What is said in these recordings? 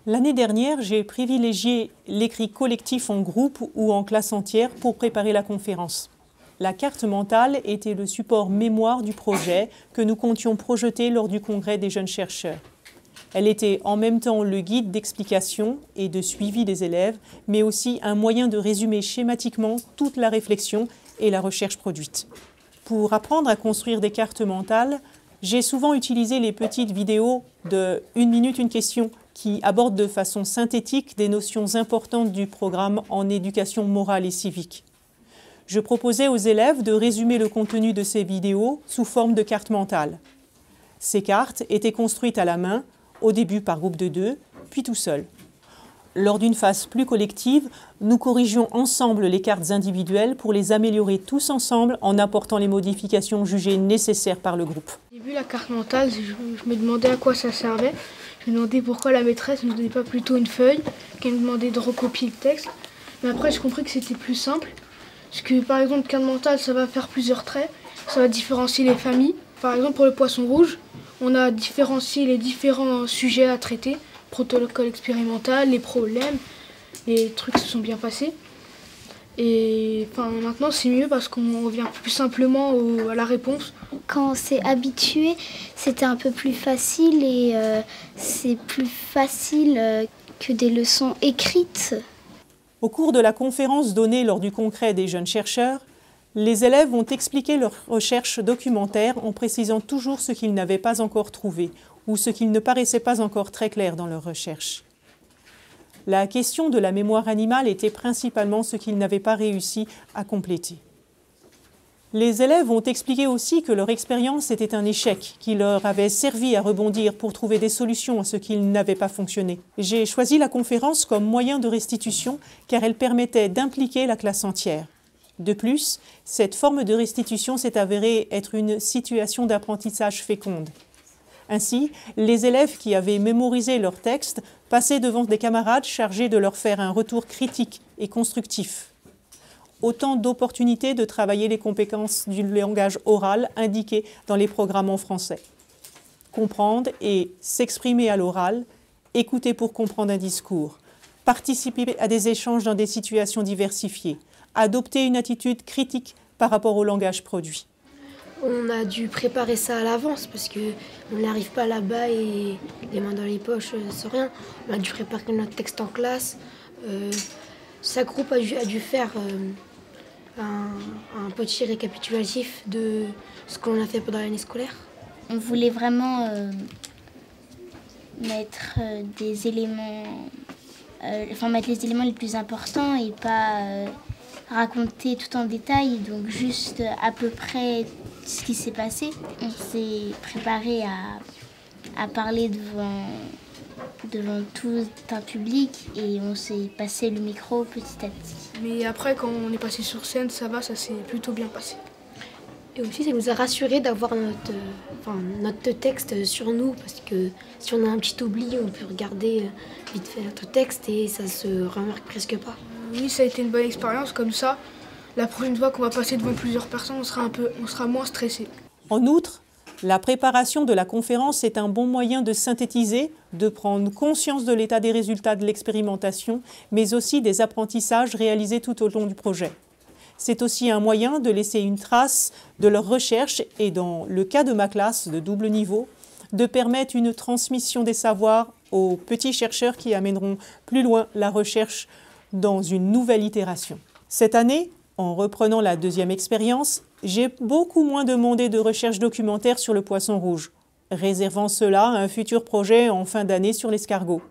L'année dernière, j'ai privilégié l'écrit collectif en groupe ou en classe entière pour préparer la conférence. La carte mentale était le support mémoire du projet que nous comptions projeter lors du congrès des jeunes chercheurs. Elle était en même temps le guide d'explication et de suivi des élèves, mais aussi un moyen de résumer schématiquement toute la réflexion et la recherche produite. Pour apprendre à construire des cartes mentales, j'ai souvent utilisé les petites vidéos de 1 minute, une question qui abordent de façon synthétique des notions importantes du programme en éducation morale et civique. Je proposais aux élèves de résumer le contenu de ces vidéos sous forme de cartes mentales. Ces cartes étaient construites à la main, au début par groupe de 2, puis tout seul. Lors d'une phase plus collective, nous corrigions ensemble les cartes individuelles pour les améliorer tous ensemble en apportant les modifications jugées nécessaires par le groupe. Au début, la carte mentale, je me demandais à quoi ça servait. Je me demandais pourquoi la maîtresse ne nous donnait pas plutôt une feuille, qu'elle nous demandait de recopier le texte. Mais après, j'ai compris que c'était plus simple. Parce que par exemple, carte mentale, ça va faire plusieurs traits. Ça va différencier les familles. Par exemple, pour le poisson rouge, on a différencié les différents sujets à traiter. Protocole expérimental, les problèmes, les trucs se sont bien passés. Et maintenant, c'est mieux parce qu'on revient plus simplement à la réponse. Quand on s'est habitué, c'était un peu plus facile et c'est plus facile que des leçons écrites. Au cours de la conférence donnée lors du congrès des jeunes chercheurs, les élèves ont expliqué leurs recherches documentaires en précisant toujours ce qu'ils n'avaient pas encore trouvé ou ce qui ne paraissait pas encore très clair dans leurs recherches. La question de la mémoire animale était principalement ce qu'ils n'avaient pas réussi à compléter. Les élèves ont expliqué aussi que leur expérience était un échec, qui leur avait servi à rebondir pour trouver des solutions à ce qui n'avait pas fonctionné. J'ai choisi la conférence comme moyen de restitution car elle permettait d'impliquer la classe entière. De plus, cette forme de restitution s'est avérée être une situation d'apprentissage féconde. Ainsi, les élèves qui avaient mémorisé leur texte passaient devant des camarades chargés de leur faire un retour critique et constructif. Autant d'opportunités de travailler les compétences du langage oral indiquées dans les programmes en français. Comprendre et s'exprimer à l'oral, écouter pour comprendre un discours, participer à des échanges dans des situations diversifiées, adopter une attitude critique par rapport au langage produit. On a dû préparer ça à l'avance parce qu'on n'arrive pas là-bas et les mains dans les poches sans rien. On a dû préparer notre texte en classe. Chaque groupe a dû faire un petit récapitulatif de ce qu'on a fait pendant l'année scolaire. On voulait vraiment mettre des éléments, mettre les éléments les plus importants et pas raconter tout en détail, donc juste à peu près ce qui s'est passé. On s'est préparé à parler devant tout un public et on s'est passé le micro petit à petit. Mais après, quand on est passé sur scène, ça s'est plutôt bien passé. Et aussi, ça nous a rassuré d'avoir notre texte sur nous, parce que si on a un petit oubli, on peut regarder vite fait notre texte et ça se remarque presque pas. Oui, ça a été une bonne expérience comme ça. La prochaine fois qu'on va passer devant plusieurs personnes, on sera moins stressé. En outre, la préparation de la conférence est un bon moyen de synthétiser, de prendre conscience de l'état des résultats de l'expérimentation, mais aussi des apprentissages réalisés tout au long du projet. C'est aussi un moyen de laisser une trace de leur recherche et, dans le cas de ma classe de double niveau, de permettre une transmission des savoirs aux petits chercheurs qui amèneront plus loin la recherche dans une nouvelle itération. Cette année, en reprenant la deuxième expérience, j'ai beaucoup moins demandé de recherche documentaire sur le poisson rouge, réservant cela à un futur projet en fin d'année sur l'escargot.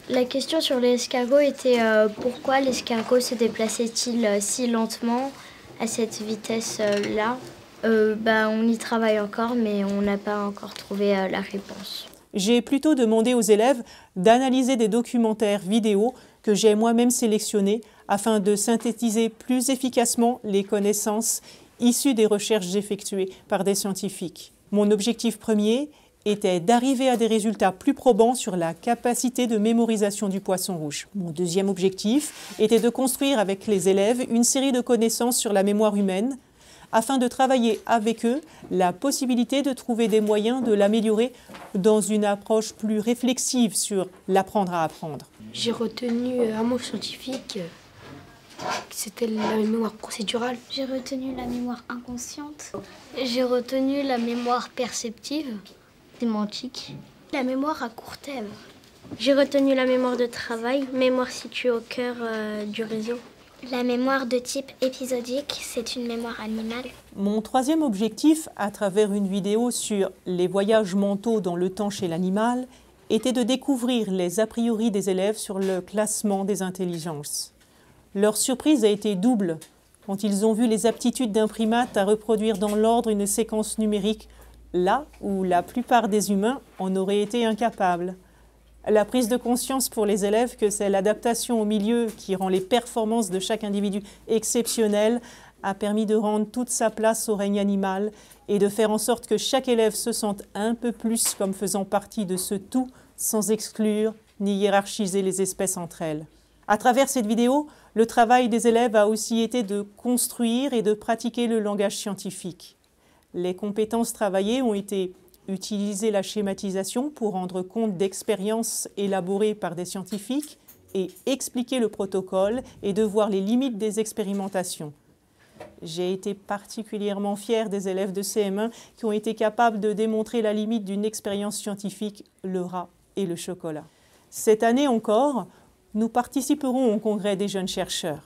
La question sur l'escargot était pourquoi l'escargot se déplaçait-il si lentement à cette vitesse-là. On y travaille encore, mais on n'a pas encore trouvé la réponse. J'ai plutôt demandé aux élèves d'analyser des documentaires vidéo que j'ai moi-même sélectionnés afin de synthétiser plus efficacement les connaissances issues des recherches effectuées par des scientifiques. Mon objectif premier était d'arriver à des résultats plus probants sur la capacité de mémorisation du poisson rouge. Mon deuxième objectif était de construire avec les élèves une série de connaissances sur la mémoire humaine, afin de travailler avec eux la possibilité de trouver des moyens de l'améliorer dans une approche plus réflexive sur l'apprendre à apprendre. J'ai retenu un mot scientifique, c'était la mémoire procédurale. J'ai retenu la mémoire inconsciente. J'ai retenu la mémoire perceptive, sémantique. La mémoire à court terme. J'ai retenu la mémoire de travail, mémoire située au cœur du réseau. La mémoire de type épisodique, c'est une mémoire animale. Mon troisième objectif, à travers une vidéo sur les voyages mentaux dans le temps chez l'animal, était de découvrir les a priori des élèves sur le classement des intelligences. Leur surprise a été double quand ils ont vu les aptitudes d'un primate à reproduire dans l'ordre une séquence numérique, là où la plupart des humains en auraient été incapables. La prise de conscience pour les élèves que c'est l'adaptation au milieu qui rend les performances de chaque individu exceptionnelles a permis de rendre toute sa place au règne animal et de faire en sorte que chaque élève se sente un peu plus comme faisant partie de ce tout sans exclure ni hiérarchiser les espèces entre elles. À travers cette vidéo, le travail des élèves a aussi été de construire et de pratiquer le langage scientifique. Les compétences travaillées ont été utiliser la schématisation pour rendre compte d'expériences élaborées par des scientifiques et expliquer le protocole et de voir les limites des expérimentations. J'ai été particulièrement fière des élèves de CM1 qui ont été capables de démontrer la limite d'une expérience scientifique, le rat et le chocolat. Cette année encore, nous participerons au congrès des jeunes chercheurs.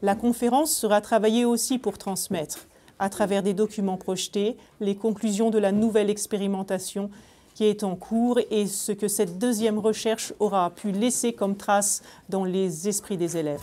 La conférence sera travaillée aussi pour transmettre, à travers des documents projetés, les conclusions de la nouvelle expérimentation qui est en cours et ce que cette deuxième recherche aura pu laisser comme trace dans les esprits des élèves.